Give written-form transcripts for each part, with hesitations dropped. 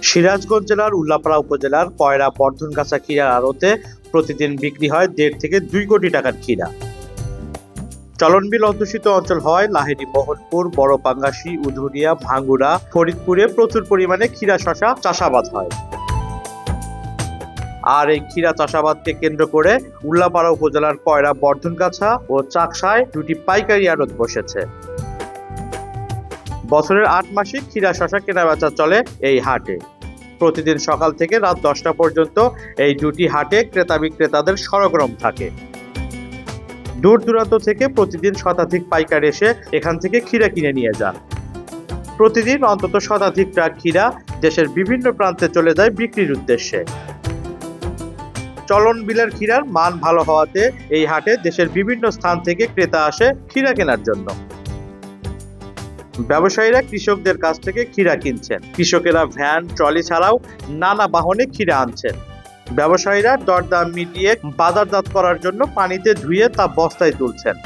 সিরাজগঞ্জ জেলার উল্লাপাড়া উপজেলার কয়রা বর্ধনগাছা ক্ষীরার আড়তে প্রতিদিন বিক্রি হয় 1.5 থেকে 2 কোটি টাকার ক্ষীরা। চলনবিল অধ্যুষিত অঞ্চল হয় লাহিড়ী, মোহনপুর, বড় পাঙ্গাসী, উধুরিয়া, ভাঙ্গুড়া, ফরিদপুরে প্রচুর পরিমাণে ক্ষীরা শসা চাষাবাদ হয়। আর এই ক্ষীরা চাষাবাদকে কেন্দ্র করে উল্লাপাড়া উপজেলার কয়রা বর্ধনগাছা ও চাকসায় দুটি পাইকারি আড়ত বসেছে। বছরের 8 মাসে ক্ষীরা শসা কেনাবেচা চলে এই হাটে। প্রতিদিন সকাল থেকে রাত 10টা পর্যন্ত এই দুটি হাটে ক্রেতা বিক্রেতাদের সরগরম থাকে। দূর দূরান্ত থেকে প্রতিদিন শতাধিক পাইকার এসে এখান থেকে ক্ষীরা কিনে নিয়ে যান। প্রতিদিন অন্তত শতাধিক ট্রাক ক্ষীরা দেশের বিভিন্ন প্রান্তে চলে যায় বিক্রির উদ্দেশ্যে। চলন বিলের ক্ষীরার মান ভালো হওয়াতে এই হাটে দেশের বিভিন্ন স্থান থেকে ক্রেতা আসে ক্ষীরা কেনার জন্য। ব্যবসায়ীরা কৃষকদের কাছ থেকে ক্ষীরা কিনছেন, কৃষকেরা ভ্যান, ট্রলি ছাড়াও নানা বাহনে ক্ষীরা আনছেন। ব্যবসায়ীরা দরদাম মিটিয়ে বাজারজাত করার জন্য পানিতে ধুয়ে তা বস্তায় তুলছেন।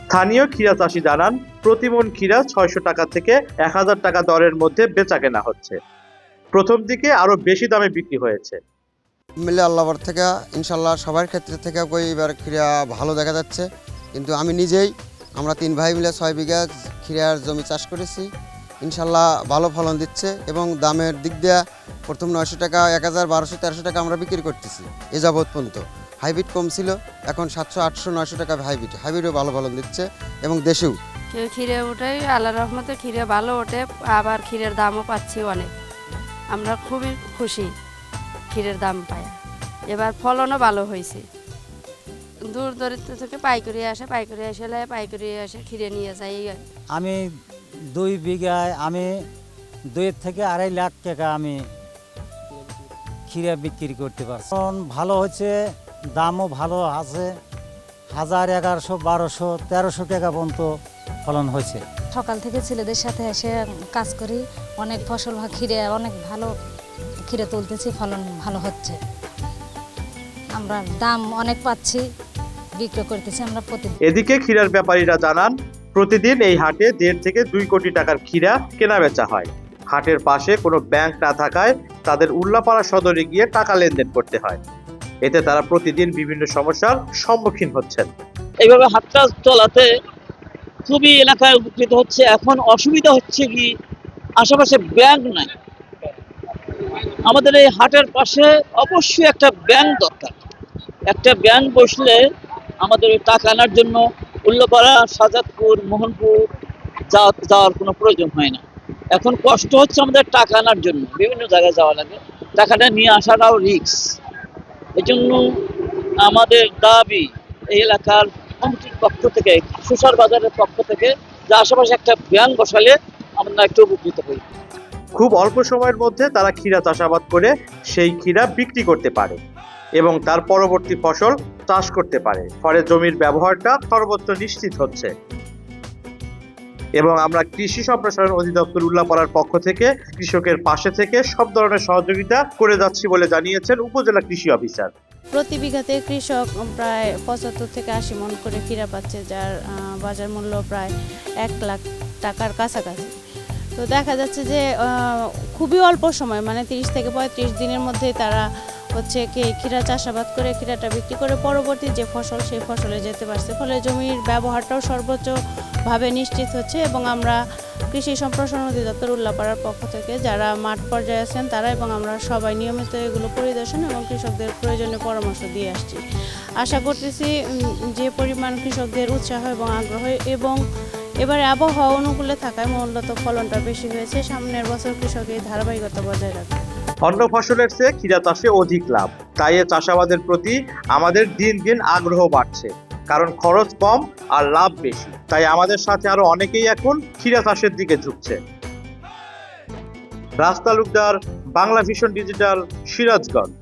স্থানীয় ক্ষীরা চাষি জানান, প্রতি মণ ক্ষীরা 600 টাকা থেকে 1000 টাকা দরের মধ্যে বেচা কেনা হচ্ছে। প্রথম দিকে আরো বেশি দামে বিক্রি হয়েছে। মিলে আল্লাহর থেকে ইনশাল্লাহ সবার ক্ষেত্রে থেকে এবার ক্ষীরা ভালো দেখা যাচ্ছে। কিন্তু আমি নিজেই আমরা 3 ভাই মিলে 6 বিঘা ক্ষীরার জমি চাষ করেছি। ইনশাল্লাহ ভালো ফলন দিচ্ছে এবং দামের দিক দিয়ে প্রথম 900 টাকা, 1000, 1200, 1300 টাকা আমরা বিক্রি করতেছি এ যাবৎ পর্যন্ত। হাইব্রিড কম ছিল, এখন 700, 800, 900 টাকা হাইব্রিডও ভালো ফলন দিচ্ছে এবং দেশেও কেউ ক্ষীরে ওঠাই, আল্লাহর রহমতে ক্ষীরে ভালো ওঠে, আবার ক্ষীরের দামও পাচ্ছি অনেক। আমরা খুবই খুশি ক্ষীরের দাম পাই। এবার ফলনও ভালো হয়েছে। দূর দূরান্ত থেকে পাইকারি আসে, পাইকারি এসে ক্ষীরে নিয়ে যায়। আমি 2 বিঘায় আমি 2 থেকে 2.5 লাখ টাকা আমি ক্ষীরা বিক্রি করতে পারছি। ফলন ভালো হচ্ছে, দামও ভালো আছে। 1000, 1100, 1200, 1300 টাকা পর্যন্ত ফলন হয়েছে। সকাল থেকে ছেলেদের সাথে এসে কাজ করি, অনেক ফসল ক্ষীরে অনেক ভালো ক্ষীরে তুলতেছি, ফলন ভালো হচ্ছে। আমরা দাম অনেক পাচ্ছি, বিক্রি করতেছি আমরা প্রতিদিন। এদিকে ক্ষীরার ব্যাপারীরা জানান, প্রতিদিন এই হাটে 1.5 থেকে 2 কোটি টাকার ক্ষীরা কেনা বেচা হয়। হাটের পাশে কোনো ব্যাংক না থাকায় তাদের উল্লাপাড়া সদরে গিয়ে টাকা লেনদেন করতে হয়। এতে তারা প্রতিদিন বিভিন্ন সমস্যার সম্মুখীন হচ্ছেন। এইভাবে হাটটা চলাতে খুবই এলাকায় উপকৃত হচ্ছে। এখন অসুবিধা হচ্ছে কি, আশেপাশে ব্যাংক নাই। আমাদের এই হাটের পাশে অবশ্যই একটা ব্যাংক দরকার। একটা ব্যাংক বসলে আমাদের টাকা আনার জন্য উল্লাপাড়া, সাজাদপুর, মোহনপুর যাওয়ার কোনো প্রয়োজন হয় না। এখন কষ্ট হচ্ছে আমাদের টাকা আনার জন্য, বিভিন্ন জায়গায় যাওয়া লাগে, টাকাটা নিয়ে আসাটাও রিস্ক। এই জন্য আমাদের দাবি এই এলাকার কমিটির পক্ষ থেকে, সুসার বাজারের পক্ষ থেকে, যে আশেপাশে একটা ব্যাংক বসালে আমরা একটু উপকৃত হই। খুব অল্প সময়ের মধ্যে তারা ক্ষীরা চাষাবাদ করে সেই ক্ষীরা বিক্রি করতে পারে এবং তার পরবর্তী ফসল চাষ করতে পারে। ফলে জমির ব্যবহারটা সর্বোচ্চ নিশ্চিত হচ্ছে। এবং আমরা কৃষি সম্প্রসারণ অধিদপ্তর উল্লাপাড়ার পক্ষ থেকে কৃষকের পাশে থেকে সব ধরনের সহযোগিতা করে যাচ্ছি বলে জানিয়েছেন উপজেলা কৃষি অফিসার। প্রতি বিঘাতে কৃষক প্রায় 75 থেকে 80 মণ করে ক্ষীরা পাচ্ছে, যার বাজার মূল্য প্রায় 1 লাখ টাকার কাছাকাছি। তো দেখা যাচ্ছে যে খুবই অল্প সময়, মানে 30 থেকে 35 দিনের মধ্যে তারা হচ্ছে ক্ষীরা চাষাবাদ করে ক্ষীরাটা বিক্রি করে পরবর্তী যে ফসল সেই ফসলে যেতে পারছে। ফলে জমির ব্যবহারটাও সর্বোচ্চভাবে নিশ্চিত হচ্ছে। এবং আমরা কৃষি সম্প্রসারণ অধিদপ্তর উল্লাপাড়ার পক্ষ থেকে যারা মাঠ পর্যায়ে আছেন তারা এবং আমরা সবাই নিয়মিত এগুলো পরিদর্শন এবং কৃষকদের প্রয়োজনীয় পরামর্শ দিয়ে আসছি। আশা করতেছি যে পরিমাণ কৃষকদের উৎসাহ এবং আগ্রহ এবং এবারে আবহাওয়া অনুকূলে থাকায় মূলত ফলনটা বেশি হয়েছে। সামনের বছর কৃষক এই ধারাবাহিকতা বজায় রাখবে। অন্য ফসলের চেয়ে ক্ষীরা চাষে অধিক লাভ, তাই এ চাষাবাদের প্রতি আমাদের দিন দিন আগ্রহ বাড়ছে। কারণ খরচ কম আর লাভ বেশি, তাই আমাদের সাথে আরো অনেকেই এখন ক্ষীরা চাষের দিকে ঝুঁকছে। রাজ তালুকদার, বাংলা ভিশন ডিজিটাল, সিরাজগঞ্জ।